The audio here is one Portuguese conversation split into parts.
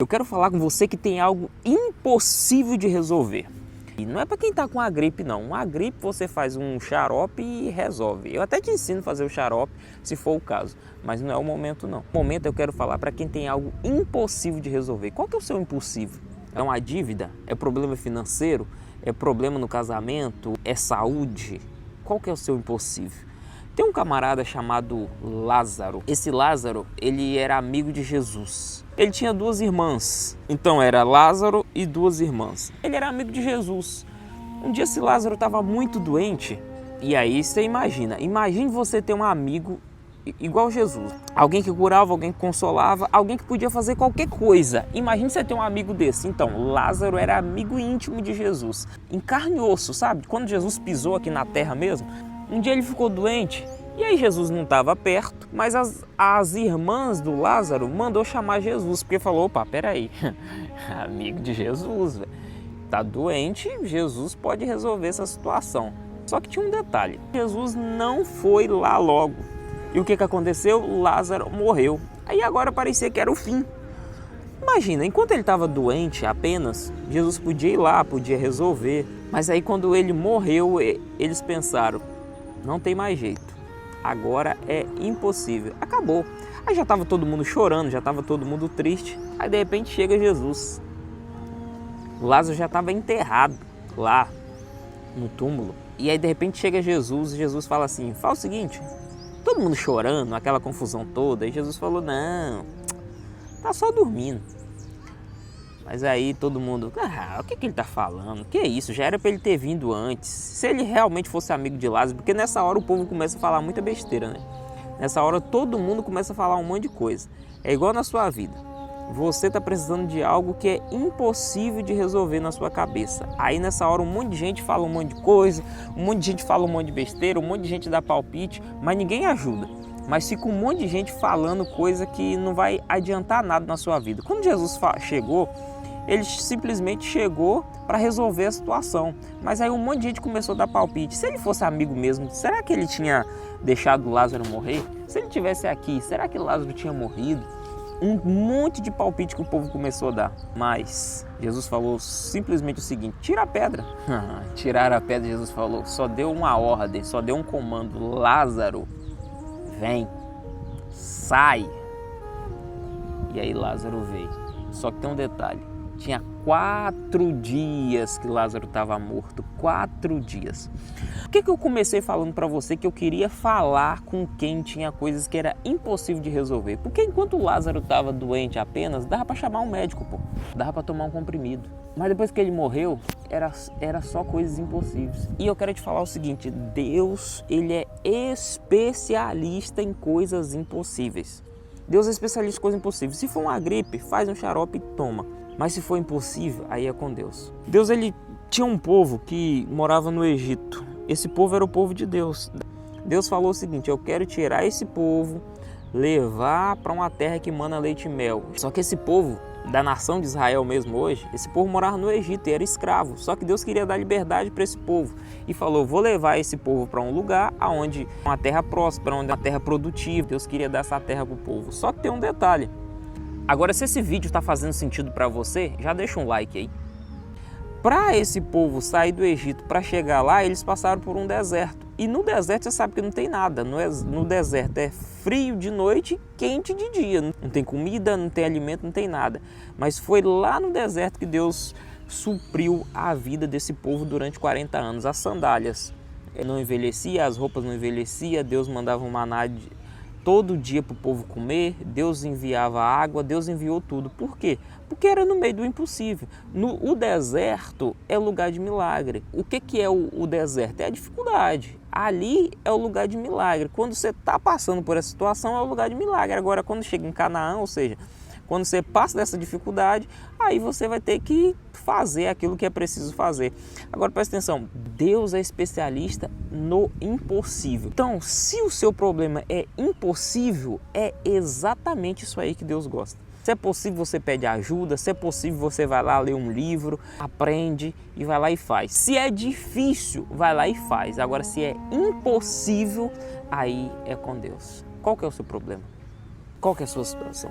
Eu quero falar com você que tem algo impossível de resolver. E não é para quem está com a gripe, não. Uma gripe você faz um xarope e resolve. Eu até te ensino a fazer o xarope, se for o caso. Mas não é o momento, não. O momento eu quero falar para quem tem algo impossível de resolver. Qual que é o seu impossível? É uma dívida? É problema financeiro? É problema no casamento? É saúde? Qual que é o seu impossível? Tem um camarada chamado Lázaro. Esse Lázaro, ele era amigo de Jesus. Ele tinha duas irmãs. Então era Lázaro e duas irmãs. Ele era amigo de Jesus. Um dia esse Lázaro estava muito doente. E aí você imagine você ter um amigo igual Jesus. Alguém que curava, alguém que consolava, alguém que podia fazer qualquer coisa. Imagine você ter um amigo desse. Então, Lázaro era amigo íntimo de Jesus. Em carne e osso, sabe? Quando Jesus pisou aqui na terra mesmo, um dia ele ficou doente. E aí Jesus não estava perto, mas as irmãs do Lázaro mandou chamar Jesus, porque falou, opa, peraí, amigo de Jesus, véio. Tá doente, Jesus pode resolver essa situação. Só que tinha um detalhe, Jesus não foi lá logo. E o que aconteceu? Lázaro morreu. Aí agora parecia que era o fim. Imagina, enquanto ele estava doente apenas, Jesus podia ir lá, podia resolver. Mas aí quando ele morreu, eles pensaram, não tem mais jeito. Agora é impossível. Acabou. Aí já estava todo mundo chorando, já estava todo mundo triste. Aí de repente chega Jesus. Lázaro já estava enterrado lá no túmulo. E aí de repente chega Jesus e Jesus fala assim, fala o seguinte, todo mundo chorando, aquela confusão toda. E Jesus falou, não, tá só dormindo. Mas aí todo mundo, o que ele tá falando? Que isso? Já era para ele ter vindo antes. Se ele realmente fosse amigo de Lázaro, porque nessa hora o povo começa a falar muita besteira, né? Nessa hora todo mundo começa a falar um monte de coisa. É igual na sua vida. Você tá precisando de algo que é impossível de resolver na sua cabeça. Aí nessa hora um monte de gente fala um monte de coisa, um monte de gente fala um monte de besteira, um monte de gente dá palpite, mas ninguém ajuda. Mas fica um monte de gente falando coisa que não vai adiantar nada na sua vida. Quando Jesus chegou, ele simplesmente chegou para resolver a situação. Mas aí um monte de gente começou a dar palpite. Se ele fosse amigo mesmo, será que ele tinha deixado Lázaro morrer? Se ele tivesse aqui, será que Lázaro tinha morrido? Um monte de palpite que o povo começou a dar. Mas Jesus falou simplesmente o seguinte, tira a pedra. Tirar a pedra, Jesus falou, só deu uma ordem, só deu um comando. Lázaro, vem, sai. E aí Lázaro veio. Só que tem um detalhe. Tinha 4 dias que Lázaro estava morto, 4 dias. Por que eu comecei falando para você que eu queria falar com quem tinha coisas que era impossível de resolver? Porque enquanto Lázaro estava doente apenas, dava para chamar um médico, pô. Dava para tomar um comprimido. Mas depois que ele morreu, era só coisas impossíveis. E eu quero te falar o seguinte, Deus, ele é especialista em coisas impossíveis. Deus é especialista em coisas impossíveis. Se for uma gripe, faz um xarope e toma. Mas se for impossível, aí é com Deus. Deus, ele tinha um povo que morava no Egito. Esse povo era o povo de Deus. Deus falou o seguinte, eu quero tirar esse povo, levar para uma terra que mana leite e mel. Só que esse povo, da nação de Israel mesmo hoje, esse povo morava no Egito e era escravo. Só que Deus queria dar liberdade para esse povo. E falou, vou levar esse povo para um lugar onde uma terra próspera, onde é uma terra produtiva. Deus queria dar essa terra para o povo. Só que tem um detalhe. Agora, se esse vídeo está fazendo sentido para você, já deixa um like aí. Para esse povo sair do Egito, para chegar lá, eles passaram por um deserto. E no deserto você sabe que não tem nada. No deserto é frio de noite e quente de dia. Não tem comida, não tem alimento, não tem nada. Mas foi lá no deserto que Deus supriu a vida desse povo durante 40 anos. As sandálias não envelheciam, as roupas não envelheciam, Deus mandava um maná todo dia para o povo comer, Deus enviava água, Deus enviou tudo. Por quê? Porque era no meio do impossível. O deserto é lugar de milagre. O que é o deserto? É a dificuldade. Ali é o lugar de milagre. Quando você está passando por essa situação, é o lugar de milagre. Agora, quando chega em Canaã, ou seja, quando você passa dessa dificuldade, aí você vai ter que fazer aquilo que é preciso fazer. Agora presta atenção, Deus é especialista no impossível. Então, se o seu problema é impossível, é exatamente isso aí que Deus gosta. Se é possível, você pede ajuda, se é possível, você vai lá ler um livro, aprende e vai lá e faz. Se é difícil, vai lá e faz. Agora, se é impossível, aí é com Deus. Qual que é o seu problema? Qual que é a sua situação?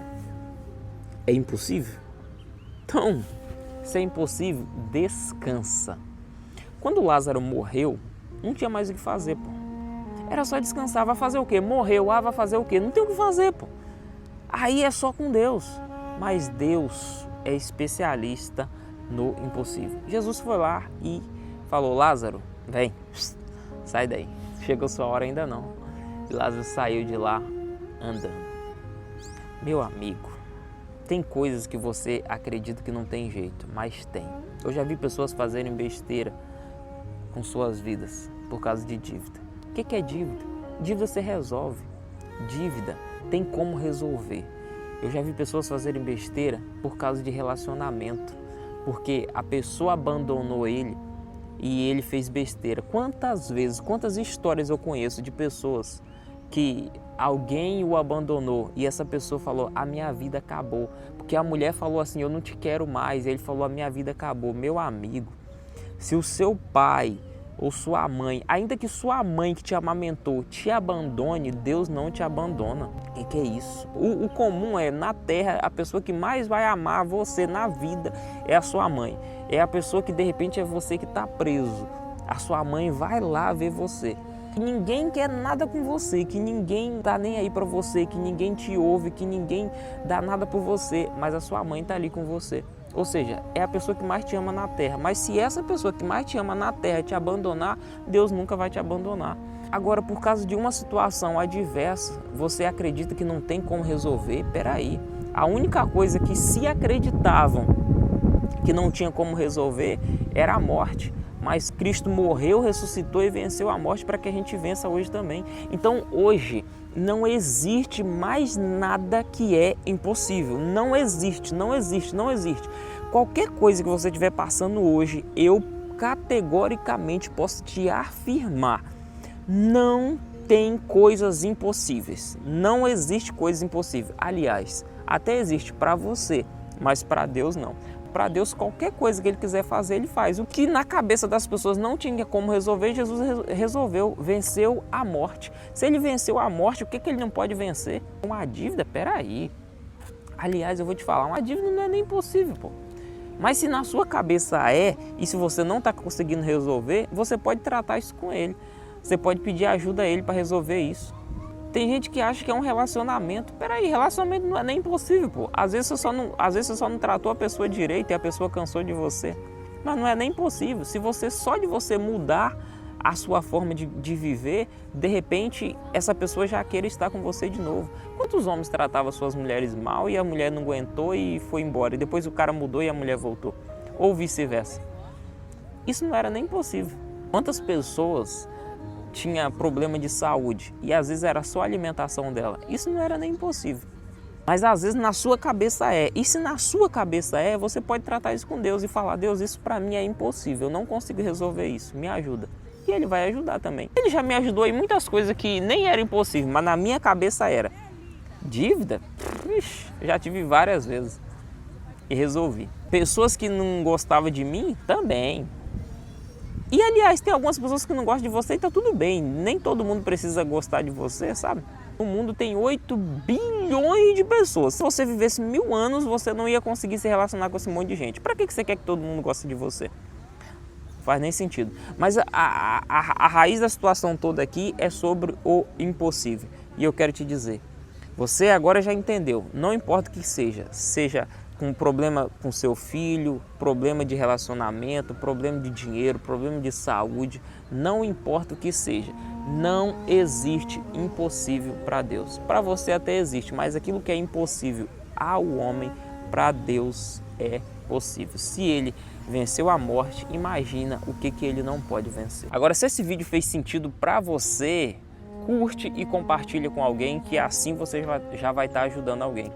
É impossível? Então, se é impossível, descansa. Quando Lázaro morreu, não tinha mais o que fazer, pô. Era só descansar. Vai fazer o quê? Morreu, vai fazer o quê? Não tem o que fazer, pô. Aí é só com Deus. Mas Deus é especialista no impossível. Jesus foi lá e falou: Lázaro, vem, sai daí. Chegou sua hora ainda não. E Lázaro saiu de lá andando. Meu amigo, tem coisas que você acredita que não tem jeito, mas tem. Eu já vi pessoas fazerem besteira com suas vidas por causa de dívida. O que é dívida? Dívida você resolve. Dívida tem como resolver. Eu já vi pessoas fazerem besteira por causa de relacionamento, porque a pessoa abandonou ele e ele fez besteira. Quantas vezes, quantas histórias eu conheço de pessoas que alguém o abandonou e essa pessoa falou: a minha vida acabou, porque a mulher falou assim: eu não te quero mais, e ele falou: a minha vida acabou. Meu amigo, se o seu pai ou sua mãe, ainda que sua mãe que te amamentou te abandone, Deus não te abandona. O que é isso? O comum é, na terra, a pessoa que mais vai amar você na vida é a sua mãe. É a pessoa que de repente é você que está preso. A sua mãe vai lá ver você. Que ninguém quer nada com você, que ninguém tá nem aí para você, que ninguém te ouve, que ninguém dá nada por você, mas a sua mãe tá ali com você. Ou seja, é a pessoa que mais te ama na terra. Mas se essa pessoa que mais te ama na terra te abandonar, Deus nunca vai te abandonar. Agora, por causa de uma situação adversa, você acredita que não tem como resolver? Peraí, a única coisa que se acreditavam que não tinha como resolver era a morte. Mas Cristo morreu, ressuscitou e venceu a morte para que a gente vença hoje também. Então hoje não existe mais nada que é impossível. Não existe, não existe, não existe. Qualquer coisa que você estiver passando hoje, eu categoricamente posso te afirmar: não tem coisas impossíveis. Não existe coisas impossíveis. Aliás, até existe para você, mas para Deus não. Para Deus, qualquer coisa que Ele quiser fazer, Ele faz. O que na cabeça das pessoas não tinha como resolver, Jesus resolveu, venceu a morte. Se Ele venceu a morte, o que Ele não pode vencer? Uma dívida? Peraí. Aliás, eu vou te falar, uma dívida não é nem impossível, pô. Mas se na sua cabeça é, e se você não está conseguindo resolver, você pode tratar isso com Ele. Você pode pedir ajuda a Ele para resolver isso. Tem gente que acha que é um relacionamento. Peraí, relacionamento não é nem impossível, pô. Às vezes você só não tratou a pessoa direito e a pessoa cansou de você. Mas não é nem impossível. Se você só de você mudar a sua forma de viver, de repente essa pessoa já queira estar com você de novo. Quantos homens tratavam suas mulheres mal e a mulher não aguentou e foi embora? E depois o cara mudou e a mulher voltou. Ou vice-versa. Isso não era nem possível. Quantas pessoas tinha problema de saúde e às vezes era só a alimentação dela? Isso não era nem impossível. Mas às vezes na sua cabeça é. E se na sua cabeça é, você pode tratar isso com Deus e falar: Deus, isso para mim é impossível, eu não consigo resolver isso, me ajuda. E Ele vai ajudar também. Ele já me ajudou em muitas coisas que nem era impossível, mas na minha cabeça era. Dívida? Ixi, já tive várias vezes e resolvi. Pessoas que não gostavam de mim, também. E aliás, tem algumas pessoas que não gostam de você e tá tudo bem. Nem todo mundo precisa gostar de você, sabe? O mundo tem 8 bilhões de pessoas. Se você vivesse 1000 anos, você não ia conseguir se relacionar com esse monte de gente. Para que você quer que todo mundo goste de você? Não faz nem sentido. Mas a raiz da situação toda aqui é sobre o impossível. E eu quero te dizer, você agora já entendeu, não importa o que seja com problema com seu filho, problema de relacionamento, problema de dinheiro, problema de saúde, não importa o que seja, não existe impossível para Deus. Para você até existe, mas aquilo que é impossível ao homem, para Deus é possível. Se Ele venceu a morte, imagina o que Ele não pode vencer. Agora, se esse vídeo fez sentido para você, curte e compartilha com alguém, que assim você já vai estar ajudando alguém.